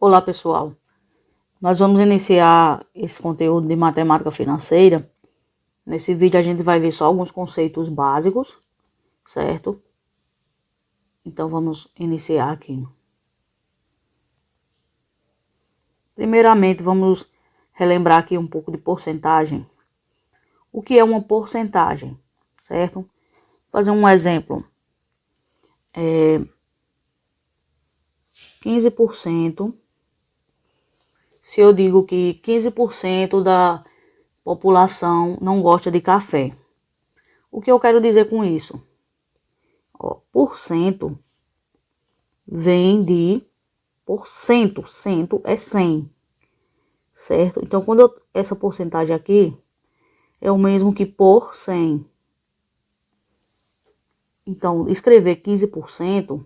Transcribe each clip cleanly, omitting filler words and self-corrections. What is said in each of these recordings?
Olá, pessoal. Nós vamos iniciar esse conteúdo de matemática financeira. Nesse vídeo a gente vai ver só alguns conceitos básicos, certo? Então vamos iniciar aqui. Primeiramente, vamos relembrar aqui um pouco de porcentagem. O que é uma porcentagem, certo? Vou fazer um exemplo. 15%. Se eu digo que 15% da população não gosta de café. O que eu quero dizer com isso? Por cento vem de porcento, cento é 100, certo? Então, essa porcentagem aqui é o mesmo que por 100. Então, escrever 15%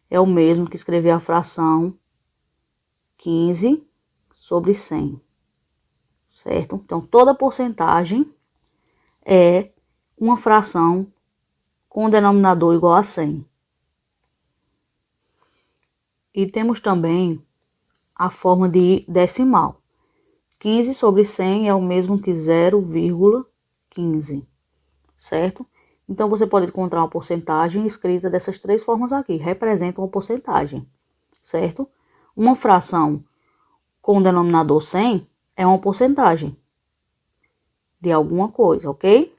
é o mesmo que escrever a fração 15 sobre 100, certo? Então, toda porcentagem é uma fração com denominador igual a 100. E temos também a forma de decimal. 15 sobre 100 é o mesmo que 0,15, certo? Então, você pode encontrar uma porcentagem escrita dessas três formas aqui. Representa uma porcentagem, certo? Uma fração com o denominador 100 é uma porcentagem de alguma coisa, ok?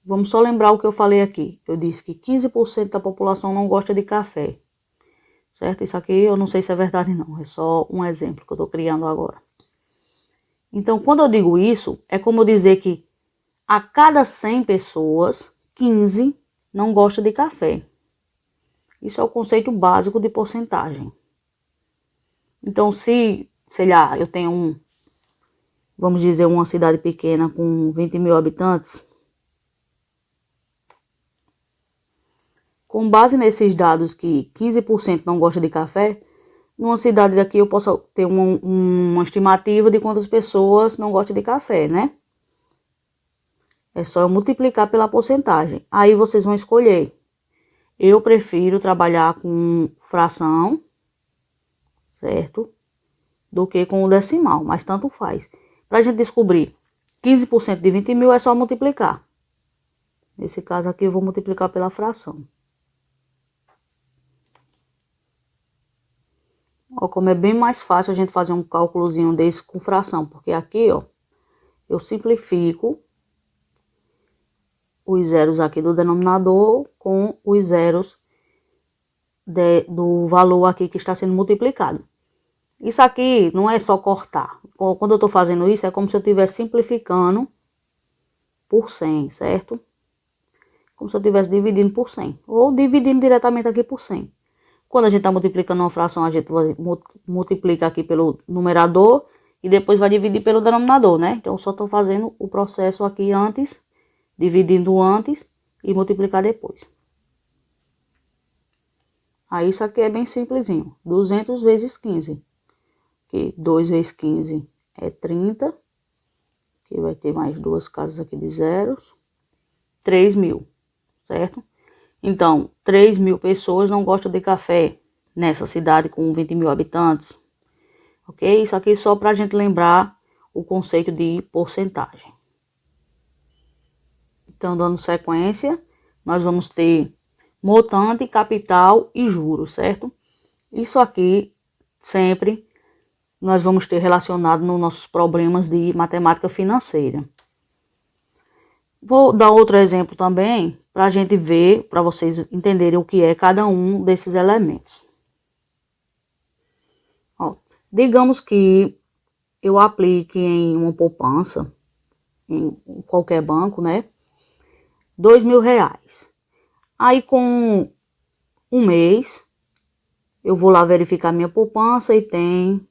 Vamos só lembrar o que eu falei aqui. Eu disse que 15% da população não gosta de café, certo? Isso aqui eu não sei se é verdade não, é só um exemplo que eu estou criando agora. Então, quando eu digo isso, é como eu dizer que a cada 100 pessoas, 15 não gosta de café. Isso é o conceito básico de porcentagem. Então, se, sei lá, eu tenho vamos dizer, uma cidade pequena com 20 mil habitantes, com base nesses dados que 15% não gosta de café, numa cidade daqui eu posso ter uma estimativa de quantas pessoas não gostam de café, né? É só eu multiplicar pela porcentagem. Aí vocês vão escolher. Eu prefiro trabalhar com fração, certo? Do que com o decimal, mas tanto faz. Para a gente descobrir 15% de 20 mil é só multiplicar. Nesse caso aqui eu vou multiplicar pela fração. Ó, como é bem mais fácil a gente fazer um cálculozinho desse com fração, porque aqui, ó, eu simplifico os zeros aqui do denominador com os zeros do valor aqui que está sendo multiplicado. Isso aqui não é só cortar. Quando eu estou fazendo isso, é como se eu estivesse simplificando por 100, certo? Como se eu estivesse dividindo por 100. Ou dividindo diretamente aqui por 100. Quando a gente está multiplicando uma fração, a gente multiplica aqui pelo numerador e depois vai dividir pelo denominador, né? Então, eu só estou fazendo o processo aqui antes, dividindo antes e multiplicar depois. Aí, isso aqui é bem simplesinho. 200 vezes 15. Que 2 vezes 15 é 30. Que vai ter mais duas casas aqui de zeros. 3 mil, certo? Então, 3 mil pessoas não gostam de café nessa cidade com 20 mil habitantes, ok? Isso aqui só para a gente lembrar o conceito de porcentagem. Então, dando sequência, nós vamos ter montante, capital e juros, certo? Isso aqui sempre nós vamos ter relacionado nos nossos problemas de matemática financeira. Vou dar outro exemplo também, para a gente ver, para vocês entenderem o que é cada um desses elementos. Ó, digamos que eu aplique em uma poupança, em qualquer banco, né? 2 mil reais. Aí com um mês, eu vou lá verificar minha poupança e tem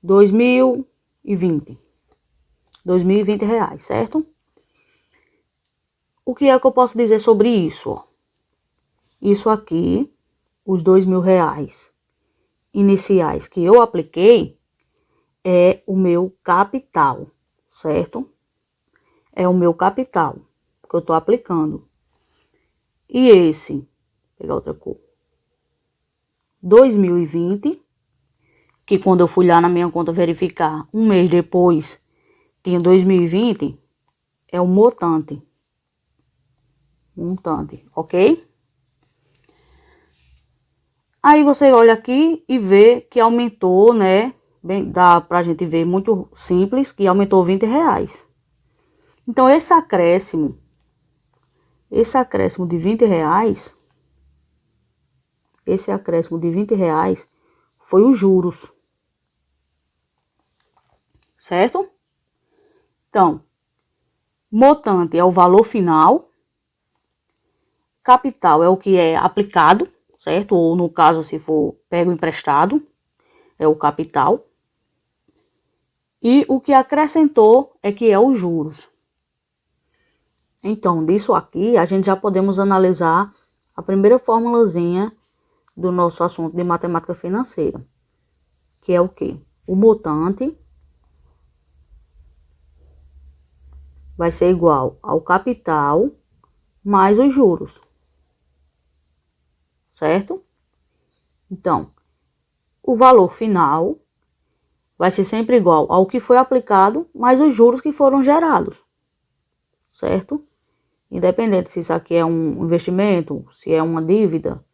2.020 reais, certo? O que é que eu posso dizer sobre isso? Ó? Isso aqui, os 2 mil reais iniciais que eu apliquei, é o meu capital, certo? É o meu capital que eu tô aplicando. E esse, vou pegar outra cor, 2020, que quando eu fui lá na minha conta verificar, um mês depois tinha 2020, é o montante. Montante, ok? Aí você olha aqui e vê que aumentou, né? Bem, dá pra gente ver muito simples, que aumentou R$20. Então, esse acréscimo de R$20, esse acréscimo de R$20 foi os juros. Certo? Então, montante é o valor final, capital é o que é aplicado, certo? Ou no caso, se for pego emprestado, é o capital. E o que acrescentou é que é os juros. Então, disso aqui, a gente já podemos analisar a primeira formulazinha do nosso assunto de matemática financeira, que é o quê? O montante vai ser igual ao capital mais os juros, certo? Então, o valor final vai ser sempre igual ao que foi aplicado mais os juros que foram gerados, certo? Independente se isso aqui é um investimento, se é uma dívida,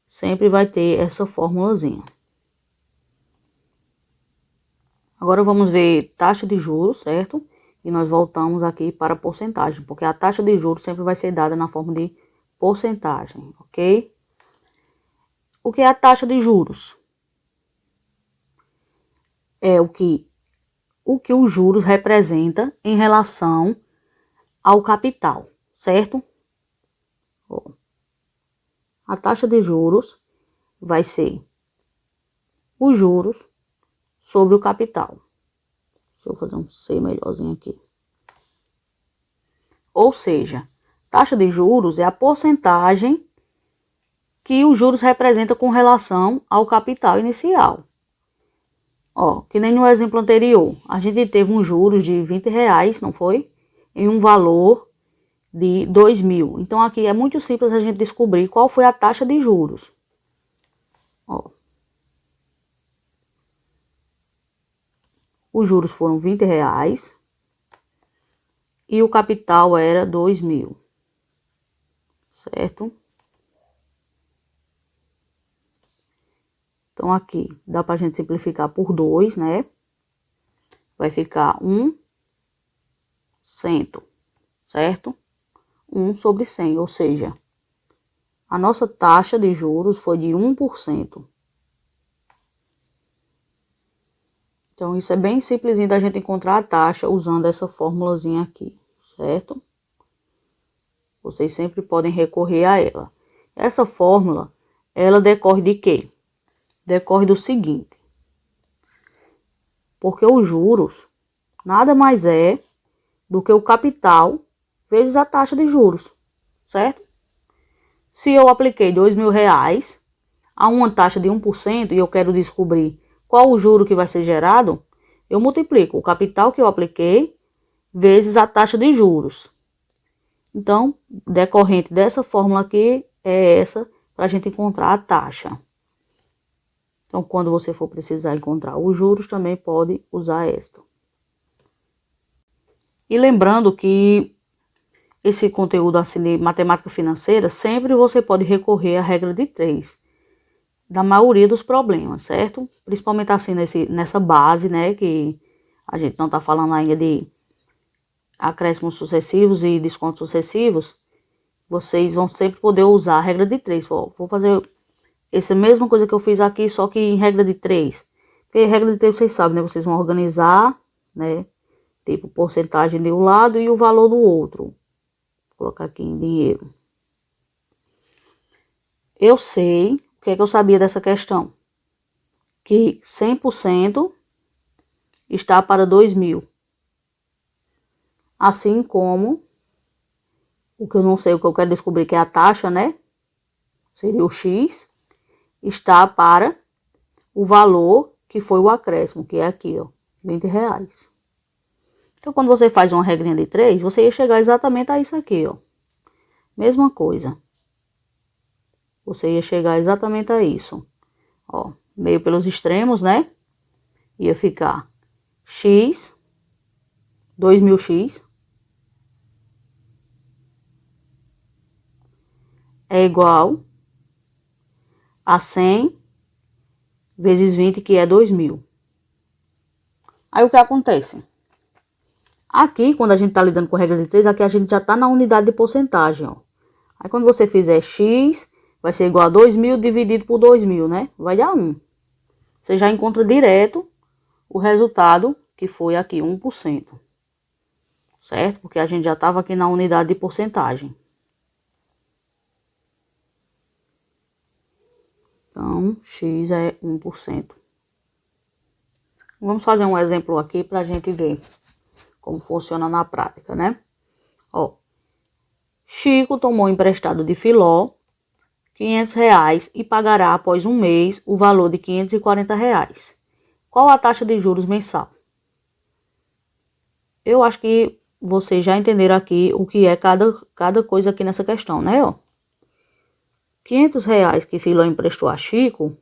sempre vai ter essa formulazinha. Agora vamos ver taxa de juros, certo? E nós voltamos aqui para a porcentagem, porque a taxa de juros sempre vai ser dada na forma de porcentagem, ok? O que é a taxa de juros? É o que os juros representa em relação ao capital, certo? A taxa de juros vai ser os juros sobre o capital. Deixa eu fazer um C melhorzinho aqui. Ou seja, taxa de juros é a porcentagem que os juros representam com relação ao capital inicial. Ó, que nem no exemplo anterior, a gente teve um juros de R$20, não foi? Em um valor de 2.000. Então, aqui é muito simples a gente descobrir qual foi a taxa de juros. Ó. Os juros foram R$20 e o capital era 2.000, certo? Então, aqui dá pra gente simplificar por 2, né? Vai ficar 1 cento, certo? 1 sobre 100, ou seja, a nossa taxa de juros foi de 1%. Então, isso é bem simplesinho da gente encontrar a taxa usando essa formulazinha aqui, certo? Vocês sempre podem recorrer a ela. Essa fórmula, ela decorre de quê? Decorre do seguinte. Porque os juros nada mais é do que o capital vezes a taxa de juros, certo? Se eu apliquei R$2.000 a uma taxa de 1% e eu quero descobrir qual o juro que vai ser gerado, eu multiplico o capital que eu apliquei vezes a taxa de juros. Então, decorrente dessa fórmula aqui é essa para a gente encontrar a taxa. Então, quando você for precisar encontrar os juros, também pode usar esta. E lembrando que esse conteúdo assim de matemática financeira, sempre você pode recorrer à regra de 3. Da maioria dos problemas, certo? Principalmente assim nessa base, né? Que a gente não tá falando ainda de acréscimos sucessivos e descontos sucessivos. Vocês vão sempre poder usar a regra de 3. Vou fazer essa mesma coisa que eu fiz aqui, só que em regra de 3. Porque regra de 3 vocês sabem, né? Vocês vão organizar, né? Tipo, porcentagem de um lado e o valor do outro. Vou colocar aqui em dinheiro. Eu sei, o que é que eu sabia dessa questão? Que 100% está para 2.000. Assim como, o que eu não sei, o que eu quero descobrir, que é a taxa, né? Seria o X, está para o valor que foi o acréscimo, que é aqui, ó, R$20. Então, quando você faz uma regrinha de 3, você ia chegar exatamente a isso aqui, ó. Mesma coisa. você ia chegar exatamente a isso. Ó, meio pelos extremos, né? Ia ficar x, 2000x, é igual a 100 vezes 20, que é 2000. Aí o que acontece? Aqui, quando a gente tá lidando com regra de 3, aqui a gente já tá na unidade de porcentagem, ó. Aí quando você fizer x, vai ser igual a 2000 dividido por 2000, né? Vai dar 1. Você já encontra direto o resultado, que foi aqui, 1%. Certo? Porque a gente já estava aqui na unidade de porcentagem. Então, x é 1%. Vamos fazer um exemplo aqui para a gente ver como funciona na prática, né? Ó, Chico tomou emprestado de Filó R$ 500 e pagará após um mês o valor de R$ 540. Qual a taxa de juros mensal? Eu acho que vocês já entenderam aqui o que é cada coisa aqui nessa questão, né? Ó, R$ 500 que Filó emprestou a Chico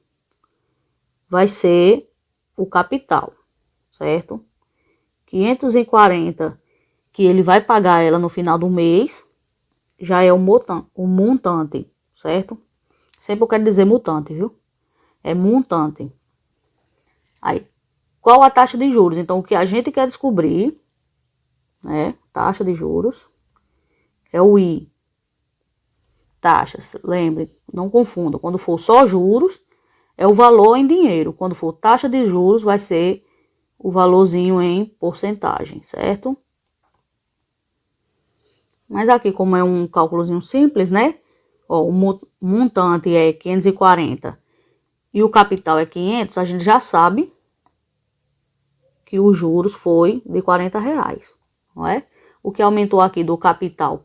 vai ser o capital, certo? 540 que ele vai pagar ela no final do mês já é o montante, certo? Sempre eu quero dizer mutante, viu? É montante. Aí, qual a taxa de juros? Então, o que a gente quer descobrir, né? Taxa de juros é o I. Taxas, lembre, não confunda. Quando for só juros, é o valor em dinheiro. Quando for taxa de juros, vai ser o valorzinho em porcentagem, certo? Mas aqui, como é um cálculozinho simples, né? Ó, o montante é 540 e o capital é 500, a gente já sabe que os juros foi de R$ 40, não é? O que aumentou aqui do capital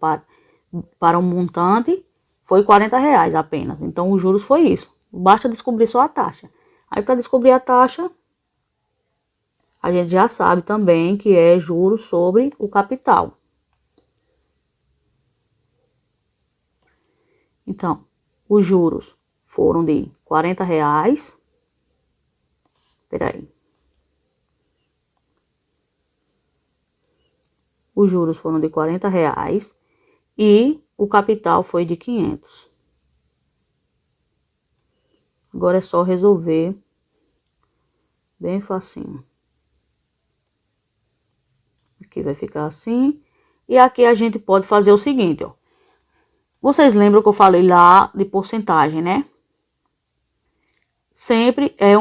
para o montante foi R$ 40 apenas. Então, os juros foi isso. Basta descobrir só a taxa. Aí, para descobrir a taxa, a gente já sabe também que é juros sobre o capital. Então, os juros foram de R$ 40. Peraí. Os juros foram de R$ 40 e o capital foi de 500. Agora é só resolver bem facinho. Aqui vai ficar assim. E aqui a gente pode fazer o seguinte, ó. Vocês lembram que eu falei lá de porcentagem, né? Sempre é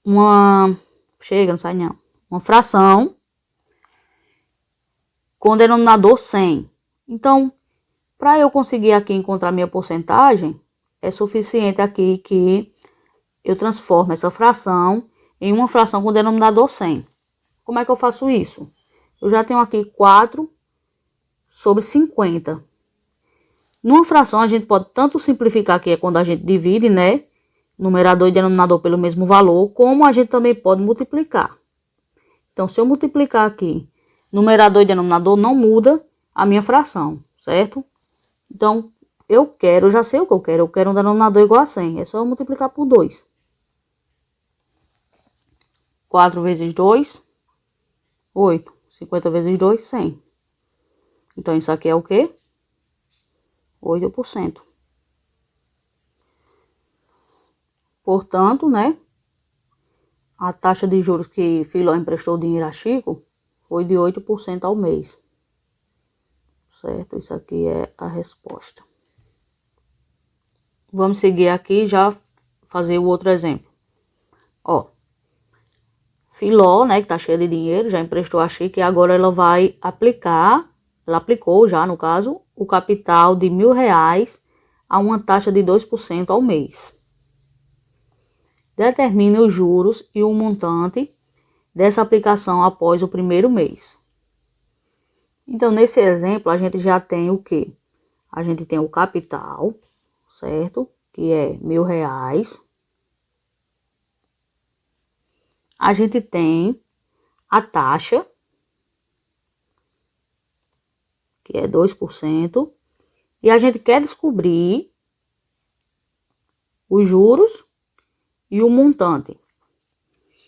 uma... Chega, não sai não. Uma fração com denominador 100. Então, para eu conseguir aqui encontrar minha porcentagem, é suficiente aqui que eu transformo essa fração em uma fração com denominador 100. Como é que eu faço isso? Eu já tenho aqui 4/50. Numa fração, a gente pode tanto simplificar, que é quando a gente divide, né? Numerador e denominador pelo mesmo valor, como a gente também pode multiplicar. Então, se eu multiplicar aqui, numerador e denominador, não muda a minha fração, certo? Então, eu já sei o que eu quero um denominador igual a 100, é só eu multiplicar por 2. 4 vezes 2, 8. 50 vezes 2, 100. Então, isso aqui é o quê? 8%. Portanto, né? A taxa de juros que Filó emprestou dinheiro a Chico foi de 8% ao mês. Certo? Isso aqui é a resposta. Vamos seguir aqui e já fazer o outro exemplo. Ó. Filó, né, que tá cheia de dinheiro, já emprestou a Chico e agora ela vai aplicar, ela aplicou já, no caso, o capital de R$ 1.000 a uma taxa de 2% ao mês. Determine os juros e o montante dessa aplicação após o primeiro mês. Então, nesse exemplo, a gente já tem o quê? A gente tem o capital, certo? Que é R$ 1.000. A gente tem a taxa, que é 2%. E a gente quer descobrir os juros e o montante.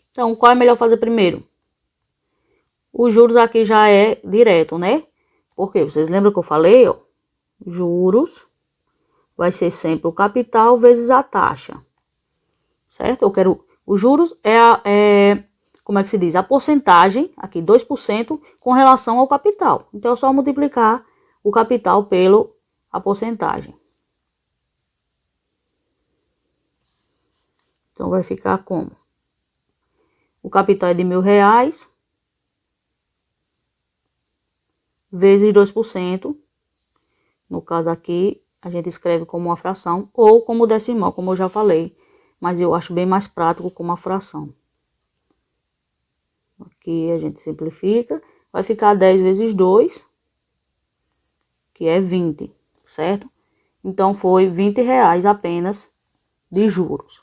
Então, qual é melhor fazer primeiro? Os juros aqui já é direto, né? Porque vocês lembram que eu falei, ó? Juros vai ser sempre o capital vezes a taxa. Certo? Eu quero... Os juros como é que se diz? A porcentagem, aqui 2%, com relação ao capital. Então, é só multiplicar o capital pelo a porcentagem. Então, vai ficar como? O capital é de R$1.000 vezes 2%. No caso aqui, a gente escreve como uma fração ou como decimal, como eu já falei. Mas eu acho bem mais prático como uma fração. Aqui a gente simplifica. Vai ficar 10 vezes 2, que é 20, certo? Então, foi R$20 apenas de juros.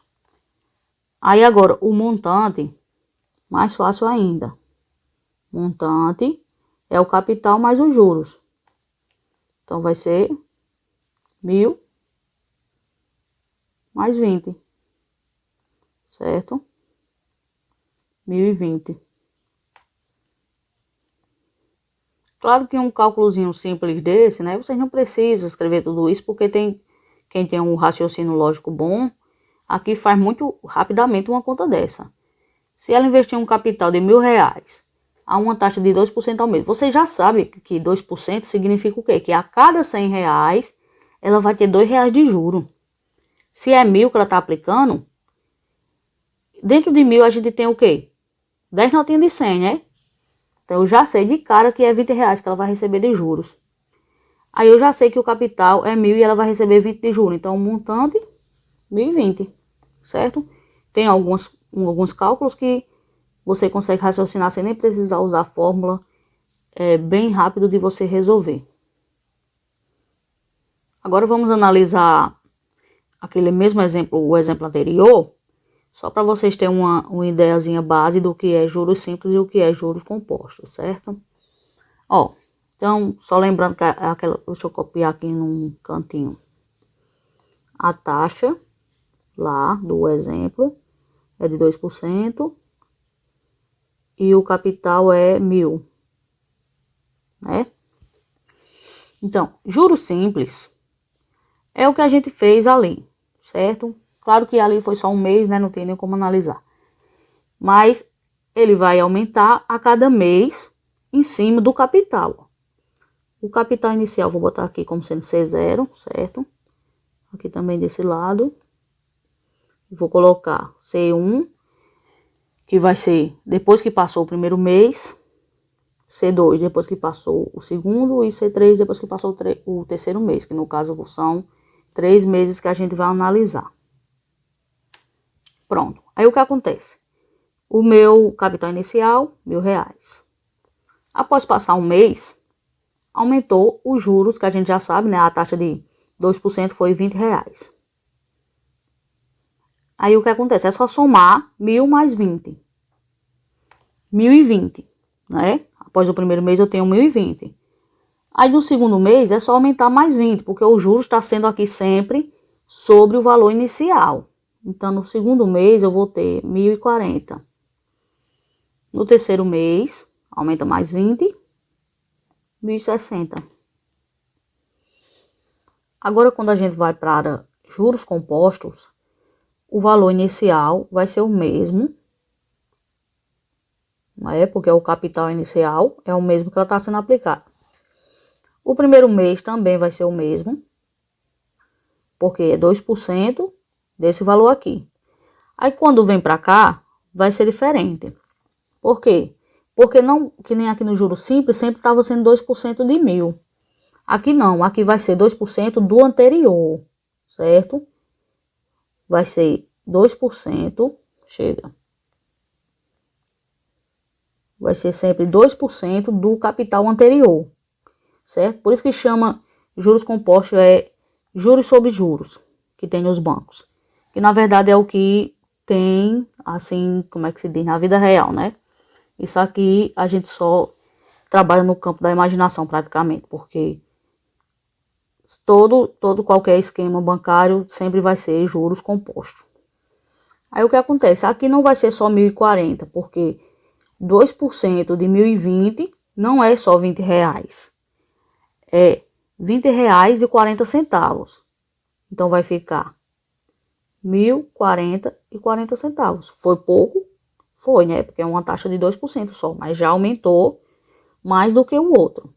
Aí, agora, o montante, mais fácil ainda. Montante é o capital mais os juros. Então, vai ser 1.000 mais 20, certo? 1.020. Claro que um cálculozinho simples desse, né? Vocês não precisam escrever tudo isso, porque quem tem um raciocínio lógico bom, aqui faz muito rapidamente uma conta dessa. Se ela investir um capital de R$1.000 a uma taxa de 2% ao mês, você já sabe que 2% significa o quê? Que a cada R$100 ela vai ter R$2 de juro. Se é 1.000 que ela está aplicando, dentro de 1.000 a gente tem o quê? 10 notinhas de 100, né? Então, eu já sei de cara que é R$20 que ela vai receber de juros. Aí, eu já sei que o capital é 1.000 e ela vai receber 20 de juros. Então, o montante, 1.020, certo? Tem alguns cálculos que você consegue raciocinar sem nem precisar usar a fórmula. É bem rápido de você resolver. Agora, vamos analisar aquele mesmo exemplo, o exemplo anterior. Só para vocês terem uma ideiazinha base do que é juros simples e o que é juros compostos, certo? Ó, então, só lembrando que deixa eu copiar aqui num cantinho. A taxa lá do exemplo é de 2% e o capital é 1.000, né? Então, juros simples é o que a gente fez ali, certo? Claro que ali foi só um mês, né? Não tem nem como analisar. Mas ele vai aumentar a cada mês em cima do capital. O capital inicial vou botar aqui como sendo C0, certo? Aqui também desse lado. Vou colocar C1, que vai ser depois que passou o primeiro mês. C2 depois que passou o segundo. E C3 depois que passou o terceiro mês, que no caso são 3 meses que a gente vai analisar. Pronto. Aí o que acontece? O meu capital inicial, R$1.000. Após passar um mês, aumentou os juros, que a gente já sabe, né? A taxa de 2% foi R$20. Aí o que acontece? É só somar 1.000 mais 20. 1.020, né? Após o primeiro mês eu tenho 1.020. Aí no segundo mês é só aumentar mais 20, porque o juros está sendo aqui sempre sobre o valor inicial. Então, no segundo mês, eu vou ter 1.040. No terceiro mês, aumenta mais 20, 1.060. Agora, quando a gente vai para juros compostos, o valor inicial vai ser o mesmo, né? Porque o capital inicial é o mesmo que ela está sendo aplicada. O primeiro mês também vai ser o mesmo, porque é 2% desse valor aqui. Aí quando vem para cá, vai ser diferente. Por quê? Porque não, que nem aqui no juro simples, sempre estava sendo 2% de 1.000. Aqui não, aqui vai ser 2% do anterior, certo? Vai ser 2%, chega. Vai ser sempre 2% do capital anterior, certo? Por isso que chama juros compostos, é juros sobre juros, que tem nos bancos. Que na verdade é o que tem, assim, como é que se diz, na vida real, né? Isso aqui a gente só trabalha no campo da imaginação praticamente, porque qualquer esquema bancário sempre vai ser juros compostos. Aí o que acontece? Aqui não vai ser só 1.040, porque 2% de 1.020 não é só R$20. É R$20,40. Então vai ficar 1.040,40 centavos. Foi pouco? Foi, né? Porque é uma taxa de 2% só, mas já aumentou mais do que o outro.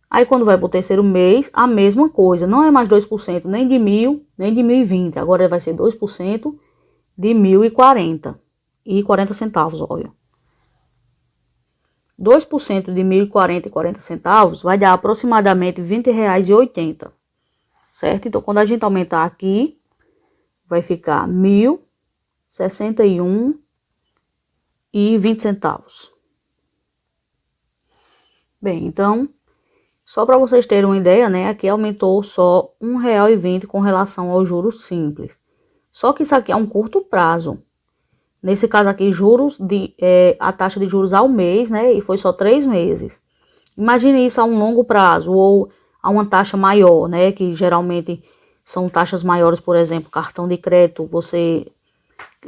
Aí quando vai para o terceiro mês, a mesma coisa. Não é mais 2% nem de 1.000, nem de 1.020. Agora vai ser 2% de 1.040. E 40 centavos, olha. 2% de 1.040,40 centavos vai dar aproximadamente R$20,80. Certo? Então, quando a gente aumentar aqui, vai ficar 1.061,20 centavos. Bem, então, só para vocês terem uma ideia, né? Aqui aumentou só R$1,20 com relação aos juros simples. Só que isso aqui é um curto prazo. Nesse caso aqui, a taxa de juros ao mês, né? E foi só 3 meses. Imagine isso a um longo prazo ou a uma taxa maior, né? Que geralmente são taxas maiores, por exemplo, cartão de crédito, você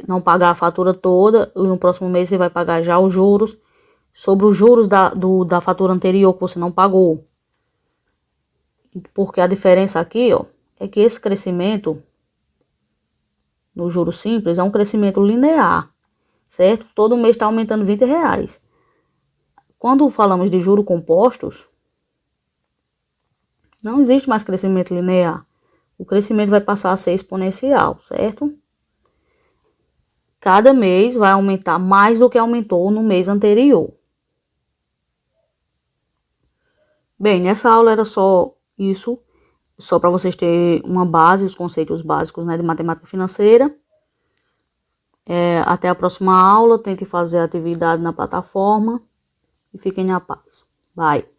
não pagar a fatura toda e no próximo mês você vai pagar já os juros sobre os juros da fatura anterior que você não pagou. Porque a diferença aqui, ó, é que esse crescimento no juro simples é um crescimento linear, certo? Todo mês está aumentando R$20. Quando falamos de juros compostos, não existe mais crescimento linear. O crescimento vai passar a ser exponencial, certo? Cada mês vai aumentar mais do que aumentou no mês anterior. Bem, nessa aula era só isso, só para vocês terem uma base, os conceitos básicos, né, de matemática financeira. Até a próxima aula, tente fazer a atividade na plataforma e fiquem na paz. Bye!